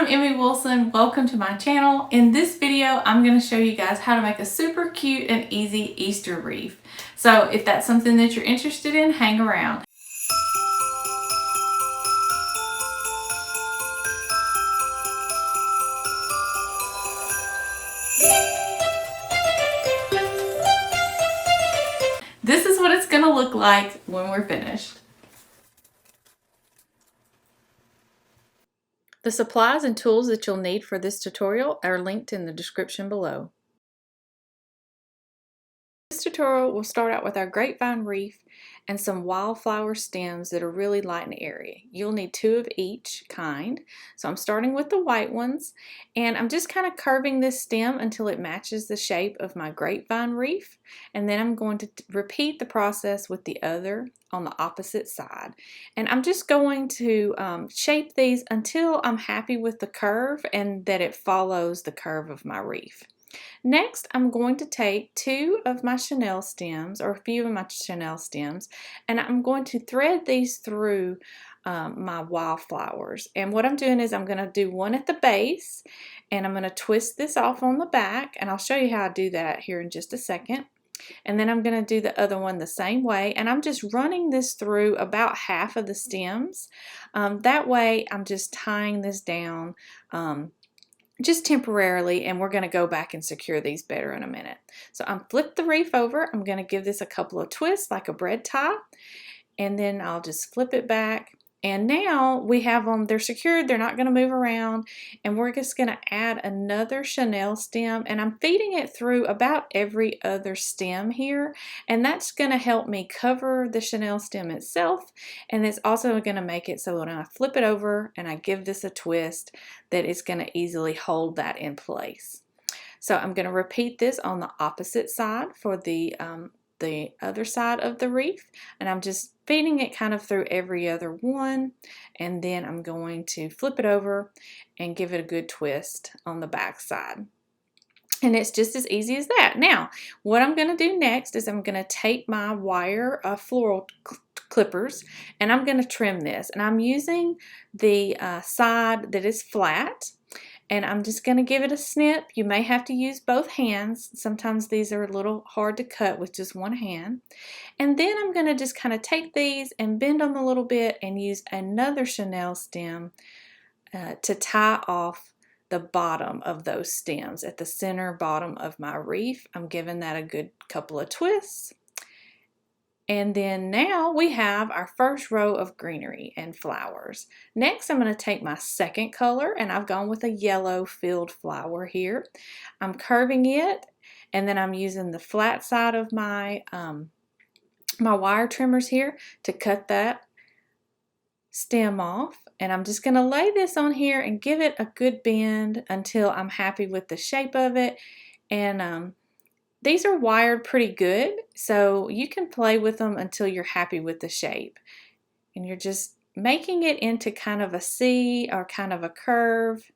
I'm Emmy Wilson. Welcome to my channel. In this video, I'm going to show you guys how to make a super cute and easy Easter wreath. So if that's something that you're interested in, hang around. This is what it's going to look like when we're finished. The supplies and tools that you'll need for this tutorial are linked in the description below. This tutorial will start out with our grapevine wreath and some wildflower stems that are really light and airy. You'll need 2 of each kind. So I'm starting with the white ones, and I'm just kind of curving this stem until it matches the shape of my grapevine wreath, and then I'm going to repeat the process with the other on the opposite side. And I'm just going to shape these until I'm happy with the curve and that it follows the curve of my wreath. Next, I'm going to take 2 of my chenille stems, or a few of my chenille stems, and I'm going to thread these through my wildflowers. And what I'm doing is I'm going to do one at the base, and I'm going to twist this off on the back, and I'll show you how I do that here in just a second. And then I'm going to do the other one the same way, and I'm just running this through about half of the stems. That way I'm just tying this down just temporarily, and we're going to go back and secure these better in a minute. So I'm flip the wreath over. I'm going to give this a couple of twists like a bread tie, and then I'll just flip it back. And now we have them, they're secured, they're not going to move around, and we're just going to add another chenille stem, and I'm feeding it through about every other stem here, and that's going to help me cover the chenille stem itself, and it's also going to make it so when I flip it over and I give this a twist that it's going to easily hold that in place. So I'm going to repeat this on the opposite side for the other side of the wreath, and I'm just feeding it kind of through every other one, and then I'm going to flip it over and give it a good twist on the back side. And it's just as easy as that. Now, what I'm going to do next is I'm going to take my wire floral clippers, and I'm going to trim this, and I'm using the side that is flat. And I'm just going to give it a snip. You may have to use both hands. Sometimes these are a little hard to cut with just one hand. And then I'm going to just kind of take these and bend them a little bit and use another chenille stem to tie off the bottom of those stems at the center bottom of my wreath. I'm giving that a good couple of twists. And then now we have our first row of greenery and flowers. Next, I'm going to take my second color, and I've gone with a yellow filled flower here. I'm curving it, and then I'm using the flat side of my my wire trimmers here to cut that stem off. And I'm just going to lay this on here and give it a good bend until I'm happy with the shape of it. And these are wired pretty good, so you can play with them until you're happy with the shape. And you're just making it into kind of a C or kind of a curve,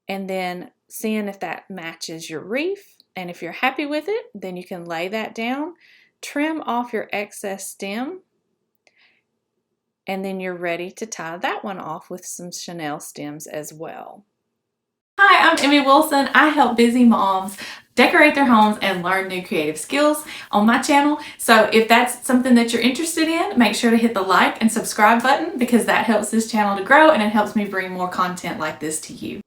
and then seeing if that matches your wreath. And if you're happy with it, then you can lay that down, trim off your excess stem, and then you're ready to tie that one off with some chenille stems as well. Hi, I'm Emmy Wilson. I help busy moms decorate their homes and learn new creative skills on my channel. So if that's something that you're interested in, make sure to hit the like and subscribe button, because that helps this channel to grow and it helps me bring more content like this to you.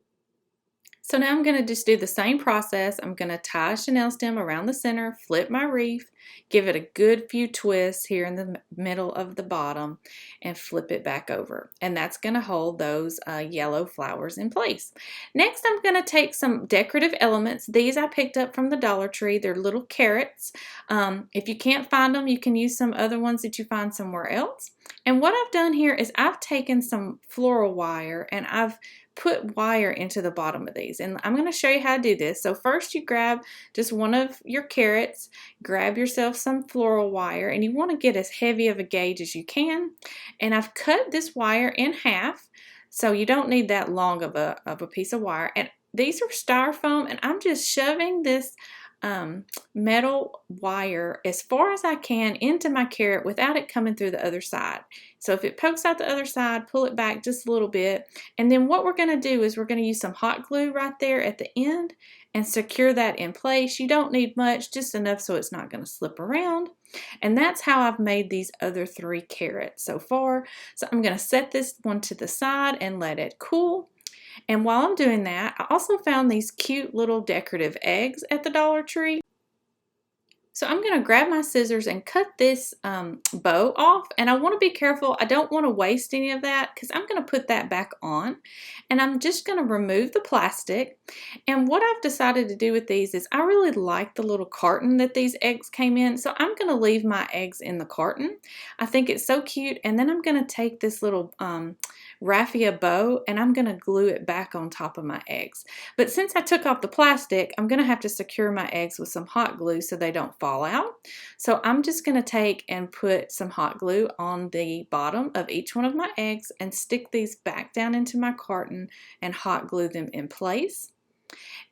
So now I'm going to just do the same process. I'm going to tie a chenille stem around the center, flip my wreath, give it a good few twists here in the middle of the bottom, and flip it back over. And that's going to hold those yellow flowers in place. Next, I'm going to take some decorative elements. These I picked up from the Dollar Tree. They're little carrots. If you can't find them, you can use some other ones that you find somewhere else. And what I've done here is I've taken some floral wire and I've put wire into the bottom of these, and I'm going to show you how to do this. So first you grab just one of your carrots, grab yourself some floral wire, and you want to get as heavy of a gauge as you can. And I've cut this wire in half, so you don't need that long of a piece of wire. And these are styrofoam, and I'm just shoving this metal wire as far as I can into my carrot without it coming through the other side. So if it pokes out the other side, pull it back just a little bit. And then what we're going to do is we're going to use some hot glue right there at the end and secure that in place. You don't need much, just enough so it's not going to slip around. And that's how I've made these other 3 carrots so far. So I'm going to set this one to the side and let it cool. And while I'm doing that, I also found these cute little decorative eggs at the Dollar Tree. So I'm going to grab my scissors and cut this bow off, and I want to be careful. I don't want to waste any of that because I'm going to put that back on, and I'm just going to remove the plastic. And what I've decided to do with these is I really like the little carton that these eggs came in, so I'm going to leave my eggs in the carton. I think it's so cute, and then I'm going to take this little raffia bow and I'm going to glue it back on top of my eggs. But since I took off the plastic, I'm going to have to secure my eggs with some hot glue so they don't fall out. So I'm just going to take and put some hot glue on the bottom of each one of my eggs and stick these back down into my carton and hot glue them in place.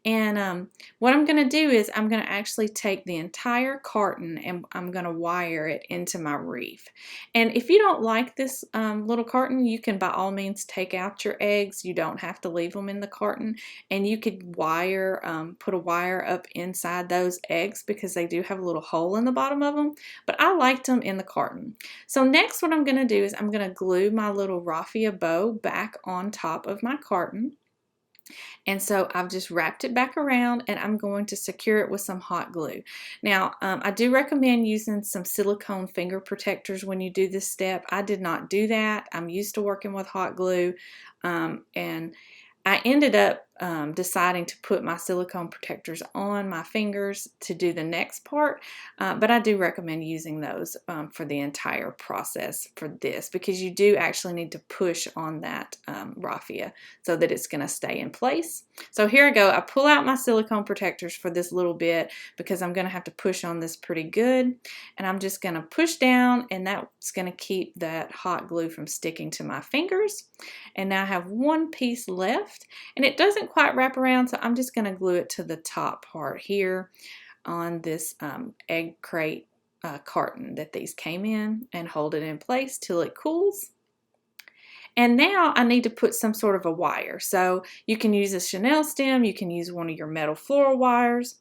And what I'm going to do is I'm going to actually take the entire carton and I'm going to wire it into my wreath. And if you don't like this little carton, you can by all means take out your eggs. You don't have to leave them in the carton. And you could put a wire up inside those eggs because they do have a little hole in the bottom of them. But I liked them in the carton. So next what I'm going to do is I'm going to glue my little raffia bow back on top of my carton. And so I've just wrapped it back around and I'm going to secure it with some hot glue. Now, I do recommend using some silicone finger protectors when you do this step. I did not do that. I'm used to working with hot glue, and I ended up deciding to put my silicone protectors on my fingers to do the next part, but I do recommend using those for the entire process for this because you do actually need to push on that raffia so that it's going to stay in place. So here I go. I pull out my silicone protectors for this little bit because I'm going to have to push on this pretty good, and I'm just going to push down, and that's going to keep that hot glue from sticking to my fingers. And now I have one piece left, and it doesn't quite wrap around, so I'm just going to glue it to the top part here on this egg crate carton that these came in and hold it in place till it cools. And now I need to put some sort of a wire. So you can use a Chanel stem, you can use one of your metal floral wires.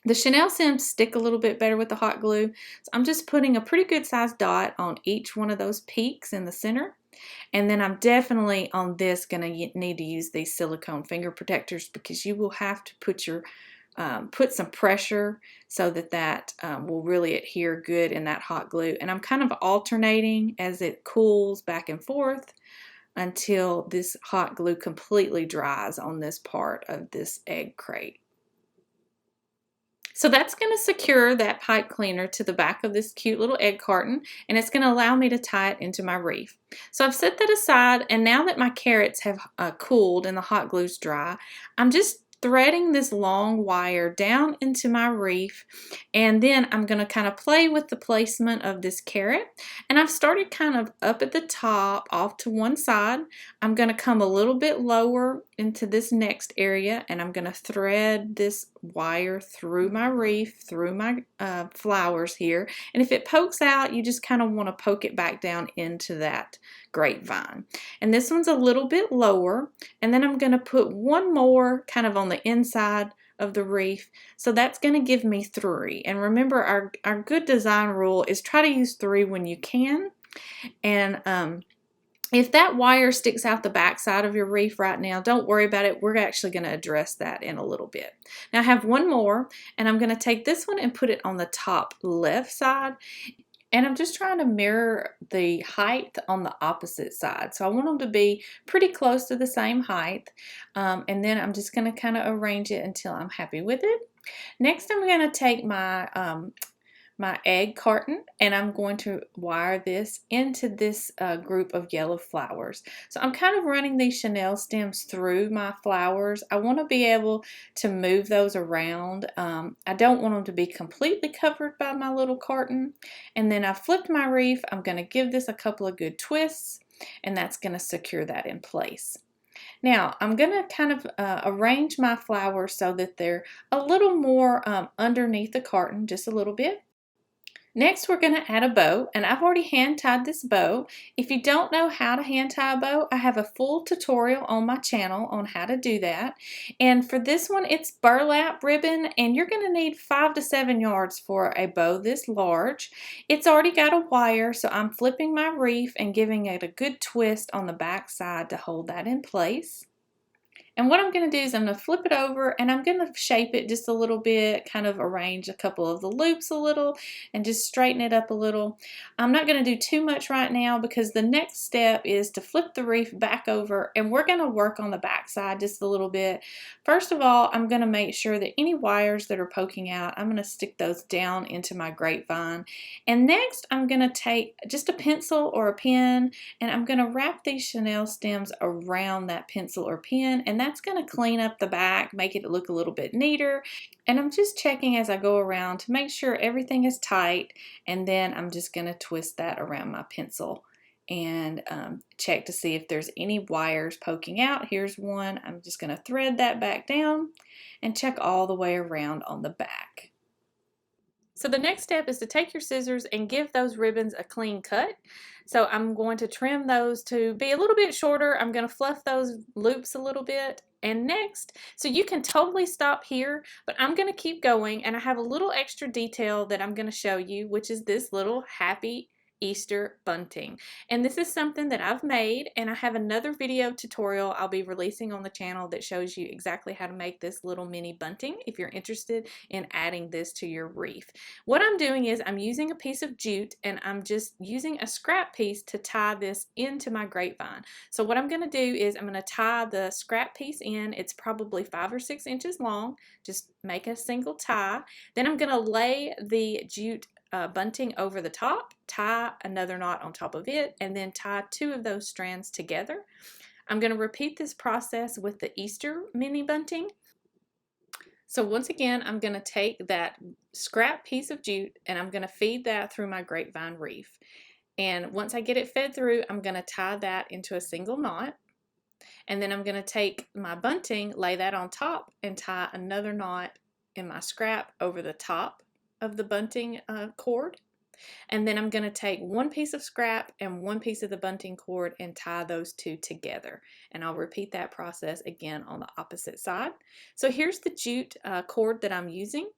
The Chanel stems stick a little bit better with the hot glue, so I'm just putting a pretty good sized dot on each one of those peaks in the center. And then I'm definitely on this going to need to use these silicone finger protectors because you will have to put some pressure so that will really adhere good in that hot glue. And I'm kind of alternating as it cools back and forth until this hot glue completely dries on this part of this egg crate. So that's going to secure that pipe cleaner to the back of this cute little egg carton, and it's going to allow me to tie it into my wreath. So I've set that aside, and now that my carrots have cooled and the hot glue's dry, I'm just threading this long wire down into my wreath, and then I'm going to kind of play with the placement of this carrot. And I've started kind of up at the top off to one side. I'm going to come a little bit lower into this next area, and I'm going to thread this wire through my wreath, through my flowers here. And if it pokes out, you just kind of want to poke it back down into that grapevine. And this one's a little bit lower, and then I'm going to put one more kind of on the inside of the wreath. So that's going to give me 3. And remember, our good design rule is try to use 3 when you can. And if that wire sticks out the back side of your wreath right now, don't worry about it. We're actually going to address that in a little bit. Now I have one more, and I'm going to take this one and put it on the top left side. And I'm just trying to mirror the height on the opposite side. So I want them to be pretty close to the same height. And then I'm just going to kind of arrange it until I'm happy with it. Next, I'm going to take my my egg carton, and I'm going to wire this into this group of yellow flowers. So I'm kind of running these Chanel stems through my flowers. I want to be able to move those around. I don't want them to be completely covered by my little carton. And then I flipped my wreath. I'm going to give this a couple of good twists, and that's going to secure that in place. Now, I'm going to kind of arrange my flowers so that they're a little more underneath the carton, just a little bit. Next, we're going to add a bow, and I've already hand tied this bow. If you don't know how to hand tie a bow, I have a full tutorial on my channel on how to do that. And for this one, it's burlap ribbon, and you're going to need 5 to 7 yards for a bow this large. It's already got a wire, so I'm flipping my wreath and giving it a good twist on the back side to hold that in place. And what I'm going to do is I'm going to flip it over and I'm going to shape it just a little bit, kind of arrange a couple of the loops a little and just straighten it up a little. I'm not going to do too much right now because the next step is to flip the wreath back over and we're going to work on the back side just a little bit. First of all, I'm going to make sure that any wires that are poking out, I'm going to stick those down into my grapevine. And next, I'm going to take just a pencil or a pen and I'm going to wrap these chenille stems around that pencil or pen, and that's going to clean up the back, make it look a little bit neater. And I'm just checking as I go around to make sure everything is tight, and then I'm just going to twist that around my pencil and check to see if there's any wires poking out. Here's one. I'm just going to thread that back down and check all the way around on the back. So the next step is to take your scissors and give those ribbons a clean cut. So I'm going to trim those to be a little bit shorter. I'm going to fluff those loops a little bit. And next, so you can totally stop here, but I'm going to keep going, and I have a little extra detail that I'm going to show you, which is this little happy Easter bunting. And this is something that I've made, and I have another video tutorial I'll be releasing on the channel that shows you exactly how to make this little mini bunting if you're interested in adding this to your wreath. What I'm doing is I'm using a piece of jute and I'm just using a scrap piece to tie this into my grapevine. So what I'm going to do is I'm going to tie the scrap piece in. It's probably 5 or 6 inches long. Just make a single tie. Then I'm going to lay the jute bunting over the top, tie another knot on top of it, and then tie 2 of those strands together. I'm going to repeat this process with the Easter mini bunting. So once again, I'm going to take that scrap piece of jute and I'm going to feed that through my grapevine wreath. And once I get it fed through, I'm going to tie that into a single knot. And then I'm going to take my bunting, lay that on top, and tie another knot in my scrap over the top of the bunting cord. And then I'm going to take 1 piece of scrap and 1 piece of the bunting cord and tie those 2 together. And I'll repeat that process again on the opposite side. So here's the jute cord that I'm using.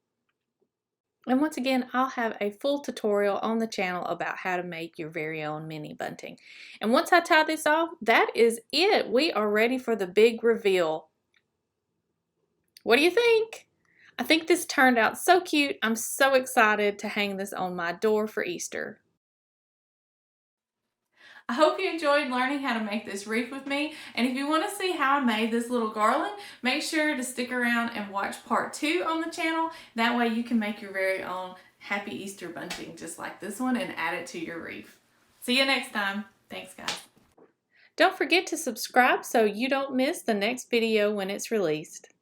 And once again, I'll have a full tutorial on the channel about how to make your very own mini bunting. And once I tie this off, that is it. We are ready for the big reveal. What do you think? I think this turned out so cute. I'm so excited to hang this on my door for Easter. I hope you enjoyed learning how to make this wreath with me, and if you want to see how I made this little garland, make sure to stick around and watch part 2 on the channel. That way you can make your very own happy Easter bunting just like this one and add it to your wreath. See you next time. Thanks, guys. Don't forget to subscribe so you don't miss the next video when it's released.